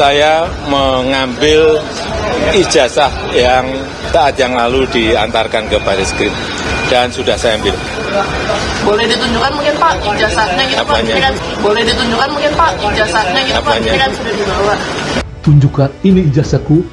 Saya mengambil ijazah yang saat yang lalu diantarkan ke Baris Krim dan sudah saya ambil. Boleh ditunjukkan mungkin Pak ijazahnya gitu Pak? Boleh ditunjukkan mungkin Pak ijazahnya gitu Pak? Ini kan sudah dibawa. Tunjukkan, ini ijazahku,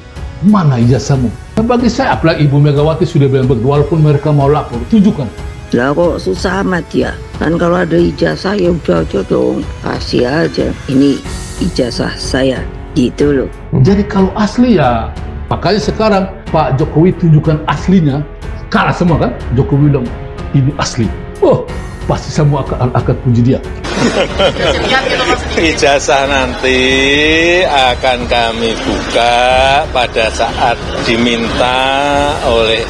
mana ijazahmu? Bagi saya, apalagi Ibu Megawati sudah bilang begitu, walaupun mereka mau lapor, tunjukkan. Lah kok susah amat ya? Kan kalau ada ijazah ya udah aja dong, kasih aja. Ini ijazah saya, gitu loh. Jadi kalau asli ya, makanya sekarang Pak Jokowi tunjukkan aslinya, kalah semua kan? Jokowi bilang, ini asli. Oh, pasti semua akan puji dia. Ijazah nanti akan kami buka pada saat diminta oleh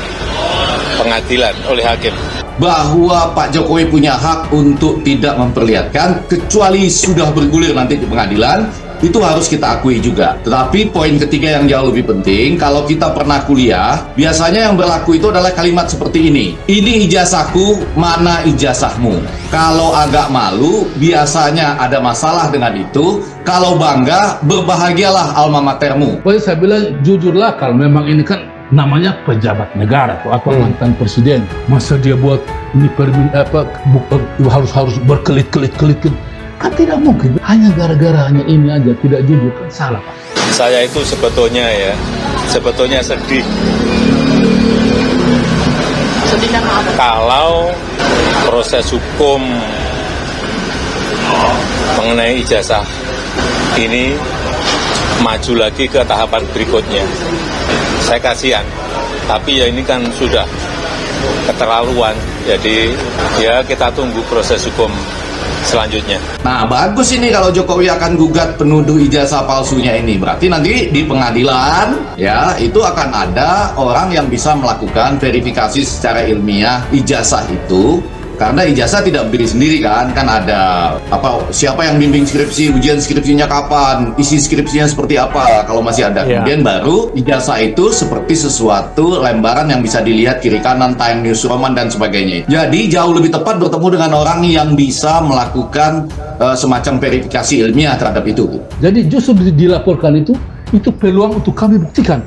pengadilan, oleh hakim. Bahwa Pak Jokowi punya hak untuk tidak memperlihatkan kecuali sudah bergulir nanti di pengadilan, itu harus kita akui juga. Tetapi poin ketiga yang jauh lebih penting, kalau kita pernah kuliah, biasanya yang berlaku itu adalah kalimat seperti ini. Ini ijazahku, mana ijazahmu? Kalau agak malu, biasanya ada masalah dengan itu. Kalau bangga, berbahagialah alma matermu. Pokoknya saya bilang jujurlah, kalau memang ini kan namanya pejabat negara atau mantan presiden, masa dia buat ini harus berkelit-kelit kan tidak mungkin. Hanya gara-gara hanya ini aja tidak jujur kan salah Pak. Saya itu sebetulnya sedih. Sedih karena apa? Kalau proses hukum mengenai ijazah ini maju lagi ke tahapan berikutnya. Saya kasihan, tapi ya ini kan sudah keterlaluan, jadi ya kita tunggu proses hukum selanjutnya. Nah, bagus ini kalau Jokowi akan gugat penuduh ijazah palsunya ini. Berarti nanti di pengadilan ya itu akan ada orang yang bisa melakukan verifikasi secara ilmiah ijazah itu. Karena ijazah tidak berdiri sendiri kan ada siapa yang bimbing skripsi, ujian skripsinya kapan, isi skripsinya seperti apa kalau masih ada. Kemudian baru ijazah itu seperti sesuatu lembaran yang bisa dilihat kiri kanan, time news roman dan sebagainya. Jadi jauh lebih tepat bertemu dengan orang yang bisa melakukan semacam verifikasi ilmiah terhadap itu. Jadi justru dilaporkan itu peluang untuk kami buktikan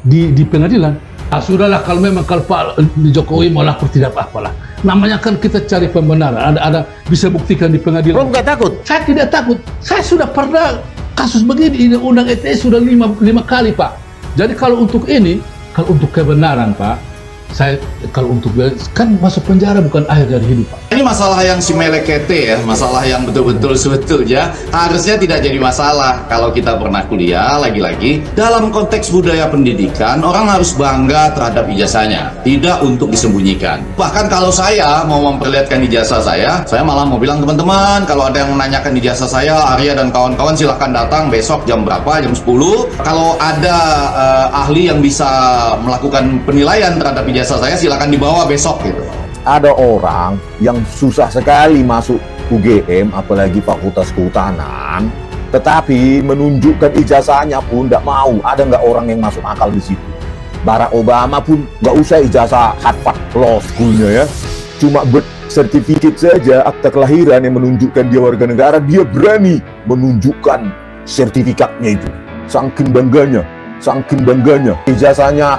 di pengadilan. Sudahlah kalau memang Pak Jokowi mau lapor tidak apa-apalah. Namanya kan kita cari pembenaran, ada bisa buktikan di pengadilan. Bro, nggak takut? Saya tidak takut. Saya sudah pernah kasus begini, undang ITE sudah lima kali Pak. Jadi kalau untuk kebenaran Pak, saya kalau untuk kan masuk penjara bukan akhir dari hidup Pak. Ini masalah yang si melekete ya, masalah yang betul-betul sebetulnya harusnya tidak jadi masalah kalau kita pernah kuliah. Lagi-lagi dalam konteks budaya pendidikan orang harus bangga terhadap ijazahnya, tidak untuk disembunyikan. Bahkan kalau saya mau memperlihatkan ijazah saya malah mau bilang teman-teman kalau ada yang menanyakan ijazah saya, Arya dan kawan-kawan silahkan datang besok jam berapa, jam 10. Kalau ada ahli yang bisa melakukan penilaian terhadap ijazah saya silakan dibawa besok gitu. Ada orang yang susah sekali masuk UGM, apalagi Fakultas Kehutanan, tetapi menunjukkan ijazahnya pun tidak mau. Ada nggak orang yang masuk akal di situ? Barack Obama pun nggak usah ijazah Harvard Law School-nya ya, cuma sertifikat saja, akta kelahiran yang menunjukkan dia warga negara, dia berani menunjukkan sertifikatnya itu. Saking bangganya ijazahnya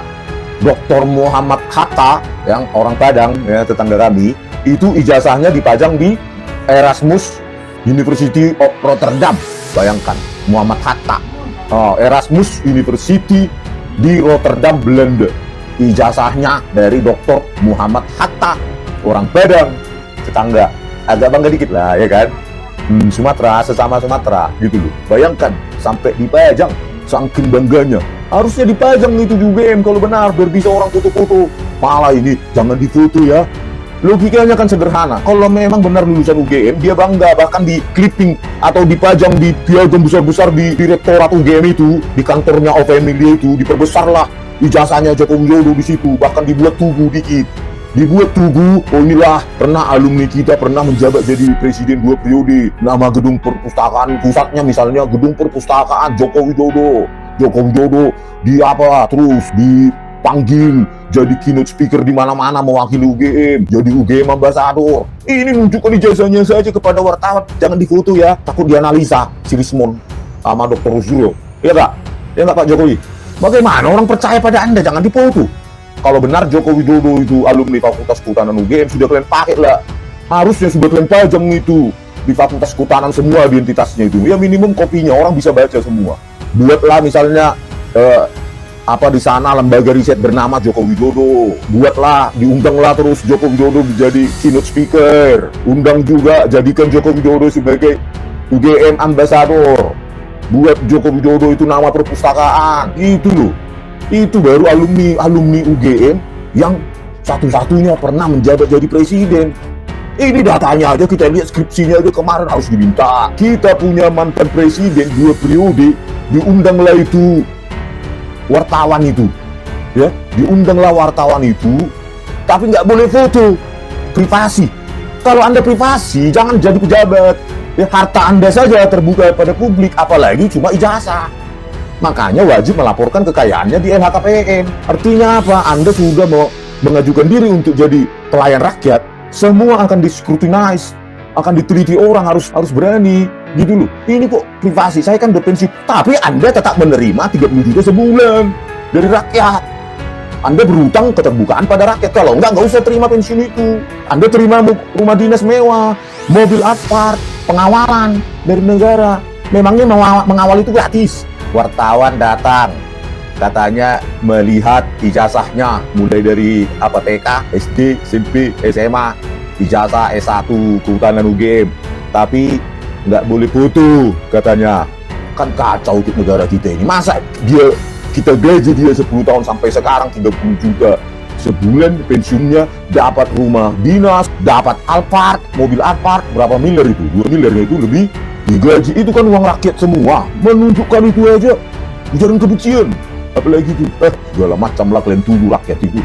Dr. Muhammad Hatta yang orang Padang ya, tetangga kami, itu ijazahnya dipajang di Erasmus University of Rotterdam. Bayangkan, Muhammad Hatta, Erasmus University di Rotterdam, Belanda. Ijazahnya dari Dr. Muhammad Hatta, orang Padang, tetangga. Agak bangga dikit lah ya kan. Sumatera, sesama Sumatera gitu loh. Bayangkan, sampai dipajang. Saking bangganya, harusnya dipajang itu di UGM kalau benar, biar bisa orang foto-foto. Malah ini jangan difoto ya. Logikanya kan sederhana. Kalau memang benar lulusan UGM, dia bangga, bahkan di clipping atau dipajang di piagam besar-besar di direktorat UGM itu, di kantornya OVMD itu, diperbesarlah ijazahnya Joko Widodo di situ, bahkan dibuat tugu dikit. Dibuat tugu, oh inilah pernah alumni kita pernah menjabat jadi presiden 2 periode. Nama gedung perpustakaan pusatnya misalnya gedung perpustakaan Joko Widodo. Terus dipanggil jadi keynote speaker di mana-mana mewakili UGM, jadi UGM ambassador. Ini nunjukkan ijazahnya saja kepada wartawan, jangan difoto ya, takut dianalisa si Rismon sama Dr. Rusduro. Ya Pak? Ya nggak Pak Jokowi? Bagaimana orang percaya pada Anda? Jangan difoto. Kalau benar Joko Widodo itu alumni Fakultas Kehutanan UGM, sudah kalian pakai lah. Harusnya sudah kalian pajang itu di Fakultas Kehutanan semua identitasnya itu. Ya minimum kopinya orang bisa baca semua. Buatlah misalnya di sana lembaga riset bernama Joko Widodo. Buatlah, diundanglah terus Joko Widodo menjadi keynote speaker. Undang juga, jadikan Joko Widodo sebagai UGM ambassador. Buat Joko Widodo itu nama perpustakaan. Itu loh. Itu baru alumni UGM yang satu-satunya pernah menjabat jadi presiden. Ini datanya aja, kita lihat skripsinya aja kemarin harus diminta. Kita punya mantan presiden 2 periode, diundanglah itu wartawan itu, ya, diundanglah wartawan itu, tapi nggak boleh foto, privasi. Kalau Anda privasi, jangan jadi pejabat. Ya, harta Anda saja terbuka pada publik, apalagi cuma ijazah. Makanya wajib melaporkan kekayaannya di LHKPN. Artinya apa? Anda sudah mau mengajukan diri untuk jadi pelayan rakyat, semua akan discrutinize, akan diteliti orang, harus berani, gitu loh. Ini kok privasi, saya kan berpensiun, tapi Anda tetap menerima 30 juta sebulan dari rakyat. Anda berhutang keterbukaan pada rakyat. Kalau nggak usah terima pensiun itu. Anda terima rumah dinas mewah, mobil Alphard, pengawalan dari negara. Memangnya mengawal itu gratis? Wartawan datang, katanya melihat ijazahnya mulai dari TK, SD, SMP, SMA, ijazah S1 Kehutanan UGM, tapi nggak boleh foto katanya. Kan kacau untuk negara kita ini. Masa kita gaji dia 10 tahun sampai sekarang 30 juta sebulan, pensiunnya dapat rumah dinas, dapat Alphard, mobil Alphard, berapa miliar itu? 2 miliarnya itu lebih digaji. Itu kan uang rakyat semua. Menunjukkan itu aja ujaran kebencian. Apalagi itu segala macam lah kalian tuduh rakyat itu.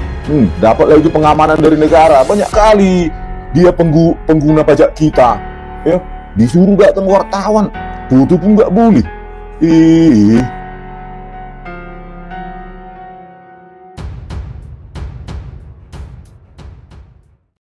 Dapat lagi pengamanan dari negara banyak kali. Dia pengguna pajak kita, ya, disuruh datang wartawan, foto pun nggak boleh.